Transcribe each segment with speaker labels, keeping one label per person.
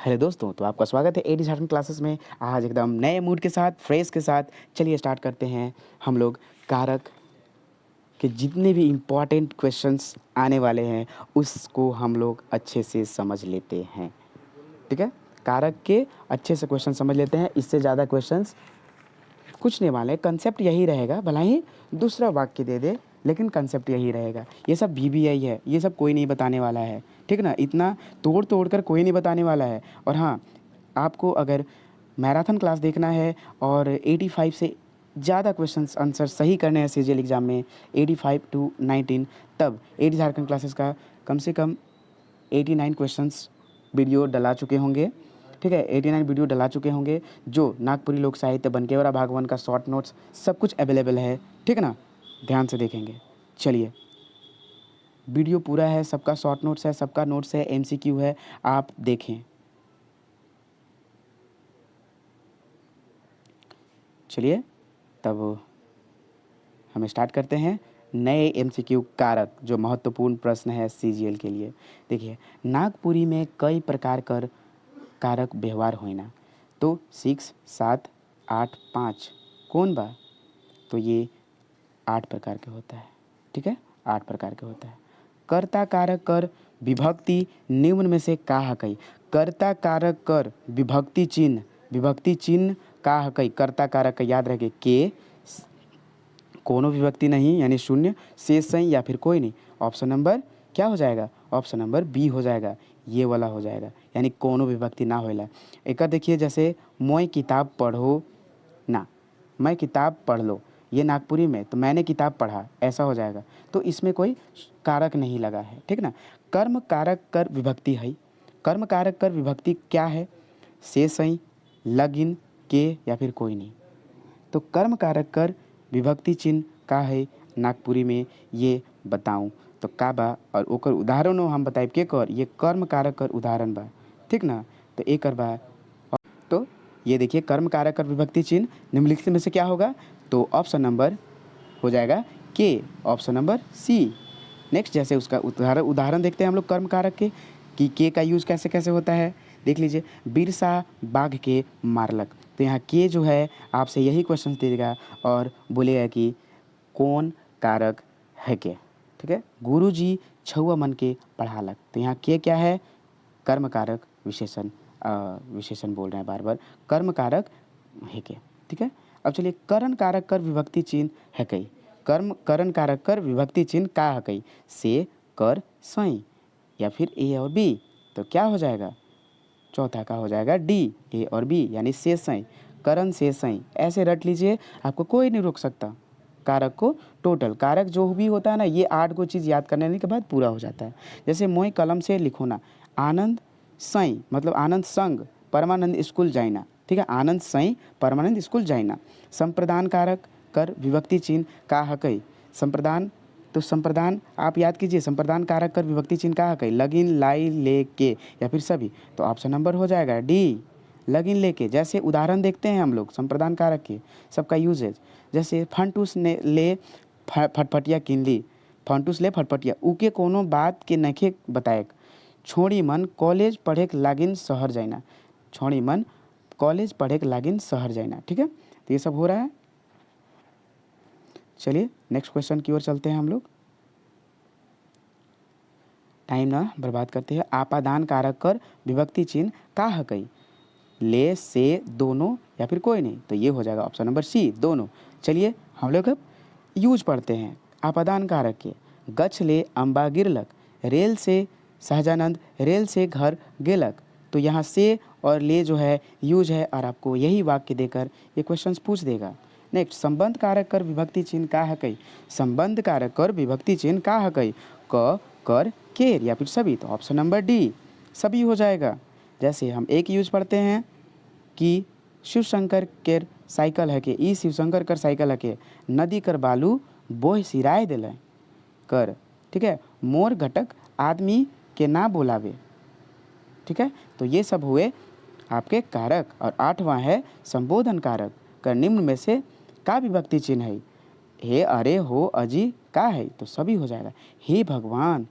Speaker 1: Hello दोस्तों, तो आपका स्वागत है एडी झारखंड क्लासेस में। आज एकदम नए मूड के साथ, फ्रेश के साथ चलिए स्टार्ट करते हैं। हम लोग कारक के जितने भी इम्पॉर्टेंट क्वेश्चंस आने वाले हैं उसको हम लोग अच्छे से समझ लेते हैं। ठीक है, कारक के अच्छे से क्वेश्चन समझ लेते हैं। इससे ज़्यादा क्वेश्चंस कुछ नहीं वाले, कंसेप्ट यही रहेगा। भला ही दूसरा वाक्य दे दे लेकिन कंसेप्ट यही रहेगा। ये सब VBI है, ये सब कोई नहीं बताने वाला है। ठीक ना, इतना तोड़ तोड़ कर कोई नहीं बताने वाला है। और हाँ, आपको अगर मैराथन क्लास देखना है और 85 से ज़्यादा क्वेश्चंस आंसर सही करने हैं CGL एग्ज़ाम में 85 to 19, तब एडी झारखंड क्लासेस का कम से कम 89 क्वेश्चंस वीडियो डला चुके होंगे। ठीक है, 89 वीडियो डला चुके होंगे, जो नागपुरी लोक साहित्य, बनकेवरा भागवन का शॉर्ट नोट्स सब कुछ अवेलेबल है। ठीक है ना, ध्यान से देखेंगे। चलिए, वीडियो पूरा है, सबका शॉर्ट नोट्स है, सबका नोट्स है, MCQ है, आप देखें। चलिए तब हम स्टार्ट करते हैं नए MCQ कारक, जो महत्वपूर्ण प्रश्न है CGL के लिए। देखिए, नागपुरी में कई प्रकार कर कारक व्यवहार होइना, तो 6, 7, 8, 5 कौन बा? तो ये 8 प्रकार के होता है। ठीक है, 8 प्रकार के होता है। कर्ता कारक कर विभक्ति निम्न में से का हकई? कर्ता कारक कर विभक्ति चिन्ह का हकई? कर्ता कारक का याद रखे के, कोनो विभक्ति नहीं यानी शून्य, शेष सही या फिर कोई नहीं। ऑप्शन नंबर क्या हो जाएगा? ऑप्शन नंबर बी हो जाएगा, ये वाला हो जाएगा, यानी कोनो विभक्ति ना होएला। एक देखिए, जैसे मोय किताब पढ़ो ना, मैं किताब पढ़ लो, ये नागपुरी में, तो मैंने किताब पढ़ा, ऐसा हो जाएगा। तो इसमें कोई कारक नहीं लगा है। ठीक ना, कर्म कारक कर विभक्ति है। कर्म कारक कर विभक्ति क्या है? शेष सही, लगिन, के या फिर कोई नहीं। तो कर्म कारक कर विभक्ति चिन्ह का है नागपुरी में, ये बताऊं तो का बा, और ओकर उदाहरणों हम बताए के कर, ये कर्म कारक कर उदाहरण बा। ठीक ना, तो एक बा। तो ये देखिए, कर्म कारक कर विभक्ति चिन्ह निम्नलिखित में से क्या होगा? तो ऑप्शन नंबर हो जाएगा के, ऑप्शन नंबर सी। नेक्स्ट, जैसे उसका उदाहरण देखते हैं हम लोग कर्म कारक के, कि के का यूज़ कैसे कैसे होता है। देख लीजिए, बिरसा बाघ के मारलक, तो यहाँ के जो है आपसे यही क्वेश्चन देगा और बोलेगा कि कौन कारक है के। ठीक है, गुरुजी छुआ मन के पढ़ालक, तो यहाँ के क्या है? कर्म कारक विशेषण, विशेषण बोल रहे हैं बार बार, कर्म कारक है के। ठीक है, अब चलिए, करण कारक कर विभक्ति चिन्ह है कई? करण कारक कर विभक्ति चिन्ह का है कई? से, कर, सई या फिर ए और बी। तो क्या हो जाएगा? चौथा का हो जाएगा डी, ए और बी, यानी से सई, करण से सई। ऐसे रट लीजिए, आपको कोई नहीं रोक सकता। कारक को टोटल कारक जो भी होता है ना, ये 8 को चीज़ याद करने के बाद पूरा हो जाता है। जैसे मोय कलम से लिखो ना, आनंद सई मतलब आनंद संग परमानंद स्कूल जाइना। ठीक है, आनंद सई परमानंद स्कूल जाइना। संप्रदान कारक कर विभक्ति चिन्ह का हकई? संप्रदान, तो संप्रदान आप याद कीजिए, संप्रदान कारक कर विभक्ति चिन्ह का हकई? लगिन, लाई, ले, के या फिर सभी। तो ऑप्शन नंबर हो जाएगा डी, लगिन लेके। जैसे उदाहरण देखते हैं हम लोग संप्रदान कारक के, सबका यूजेज। जैसे फंटूस ने ले फटफटिया किन ली, फंटूस ले फटफटिया, उके कोनो बात के नखे बताए। छोड़ी मन कॉलेज पढ़े लागिन शहर जाइना, छोड़ी मन कॉलेज पढ़े लागिन शहर जाइना। ठीक है, तो ये सब हो रहा है। चलिए नेक्स्ट क्वेश्चन की ओर चलते हैं हम लोग, टाइम ना बर्बाद करते हैं। आपादान कारक कर विभक्ति चिन्ह का हकई? ले, से, दोनों या फिर कोई नहीं। तो ये हो जाएगा ऑप्शन नंबर सी, दोनों। चलिए हम लोग अब यूज पढ़ते हैं आपादान कारक के। गछ ले अम्बा गिरलक, रेल से सहजानंद रेल से घर गेलक। तो यहाँ से और ले जो है यूज है, और आपको यही वाक्य देकर ये क्वेश्चन पूछ देगा। नेक्स्ट, संबंध कारक कर विभक्ति चिन्ह का हकई? संबंध कारक कर विभक्ति चिन्ह का हकई? क, कर, केर या फिर सभी। तो ऑप्शन नंबर डी, सभी हो जाएगा। जैसे हम एक यूज पढ़ते हैं कि शिव शंकर केर साइकिल है के, ई शिव शंकर कर साइकिल है के, नदी कर बालू बोह सिराय दिल कर। ठीक है, मोर घटक आदमी के ना बोलावे। ठीक है, तो ये सब हुए आपके कारक। और 8वां है संबोधन कारक कर निम्न में से का विभक्ति चिन्ह है? हे, अरे, हो, अजी का है? तो सभी हो जाएगा। हे भगवान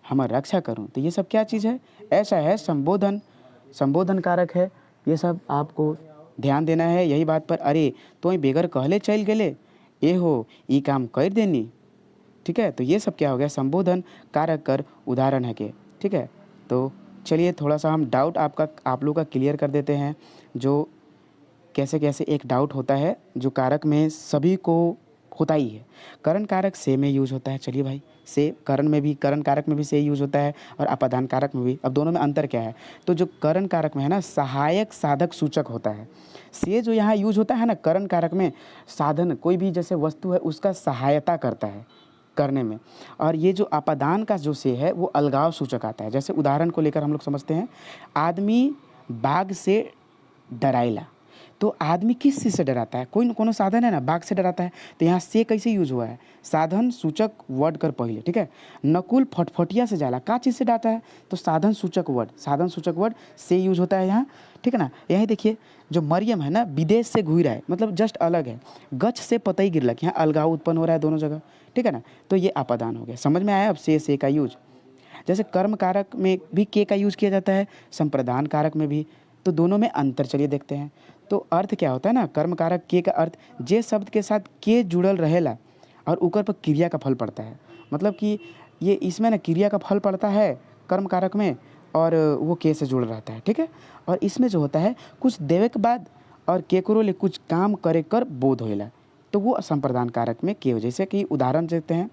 Speaker 1: हमार रक्षा करूं, तो ये सब क्या चीज़ है? ऐसा है संबोधन, संबोधन कारक है, ये सब आपको ध्यान देना है यही बात पर। अरे तो बेगर कहले चल गेले, ए हो ई काम कर देनी, ठीक है। तो ये सब क्या हो गया, संबोधन कारक कर उदाहरण है के, ठीक है। तो चलिए थोड़ा सा हम डाउट आप लोग का क्लियर कर देते हैं, जो कैसे कैसे एक डाउट होता है जो कारक में सभी को होता ही है। करण कारक से में यूज होता है, चलिए भाई से करण में भी, करण कारक में भी से यूज होता है और अपादान कारक में भी। अब दोनों में अंतर क्या है, तो जो करण कारक में है ना सहायक साधक सूचक होता है। से जो यहाँ यूज होता है ना करण कारक में, साधन कोई भी जैसे वस्तु है उसका सहायता करता है करने में। और ये जो अपादान का जो से है वो अलगाव सूचक आता है। जैसे उदाहरण को लेकर हम लोग समझते हैं, आदमी बाघ से डराइला। तो आदमी किस चीज़ से डराता है, कोई कोनो साधन है ना, बाघ से डराता है। तो यहाँ से कैसे यूज हुआ है, साधन सूचक वर्ड कर पहले, ठीक है। नकुल फटफटिया से जाला, का चीज़ से डराता है, तो साधन सूचक वर्ड से यूज होता है यहाँ, ठीक है ना। यही देखिए जो मरियम है ना विदेश से घूर रहा है, मतलब जस्ट अलग है। गच से पतई गिरलक, यहाँ अलगाव उत्पन्न हो रहा है दोनों जगह, ठीक है ना। तो ये अपादान हो गया, समझ में आया अब से का यूज। जैसे कर्म कारक में भी के का यूज किया जाता है, संप्रदान कारक में भी। तो दोनों में अंतर चलिए देखते हैं। तो अर्थ क्या होता है ना, कर्म कारक के का अर्थ जे शब्द के साथ के जुड़ल रहेला और ऊपर पर क्रिया का फल पड़ता है। मतलब कि ये इसमें ना क्रिया का फल पड़ता है कर्म कारक में और वो के से जुड़ रहता है, ठीक है। और इसमें जो होता है कुछ देवे के बाद और के करो ले कुछ काम करे कर बोध होएला, तो वो संप्रदान कारक में के हो। जैसे कि उदाहरण देते हैं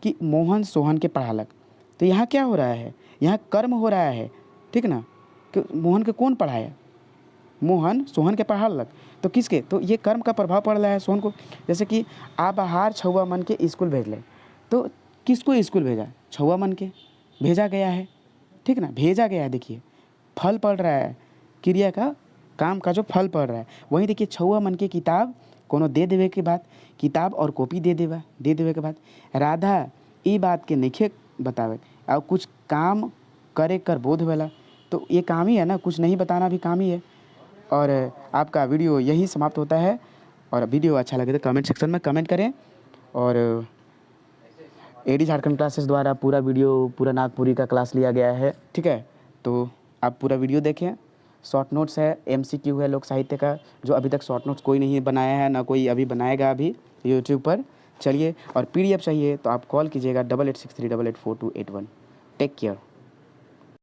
Speaker 1: कि मोहन सोहन के पढ़ालक, तो यहाँ क्या हो रहा है, यहाँ कर्म हो रहा है, ठीक ना। कि मोहन के कौन पढ़ाया, मोहन सोहन के पढ़ालक, तो किसके, तो ये कर्म का प्रभाव पड़ रहा है सोहन को। जैसे कि आप बाहर छुआ मन के स्कूल भेज ले, तो किसको स्कूल भेजा, छुआ मन के भेजा गया है, ठीक ना, भेजा गया है। देखिए फल पड़ रहा है, क्रिया का काम का जो फल पड़ रहा है। वहीं देखिए छुआ मन के किताब कोनो दे देवे के बाद, किताब और कॉपी दे देवे के बाद राधा ई बात के नइखे बतावे और कुछ काम करे कर बोध वाला, तो ये काम ही है ना, कुछ नहीं बताना भी काम ही है। और आपका वीडियो यही समाप्त होता है। और वीडियो अच्छा लगे तो कमेंट सेक्शन में कमेंट करें। और एडी झारखंड क्लासेस द्वारा पूरा वीडियो पूरा नागपुरी का क्लास लिया गया है, ठीक है। तो आप पूरा वीडियो देखें। शॉर्ट नोट्स है, MCQ है लोक साहित्य का, जो अभी तक शॉर्ट नोट्स कोई नहीं बनाया है, ना कोई अभी बनाएगा अभी यूट्यूब पर। चलिए, और PDF चाहिए तो आप कॉल कीजिएगा 8863884281। Take care.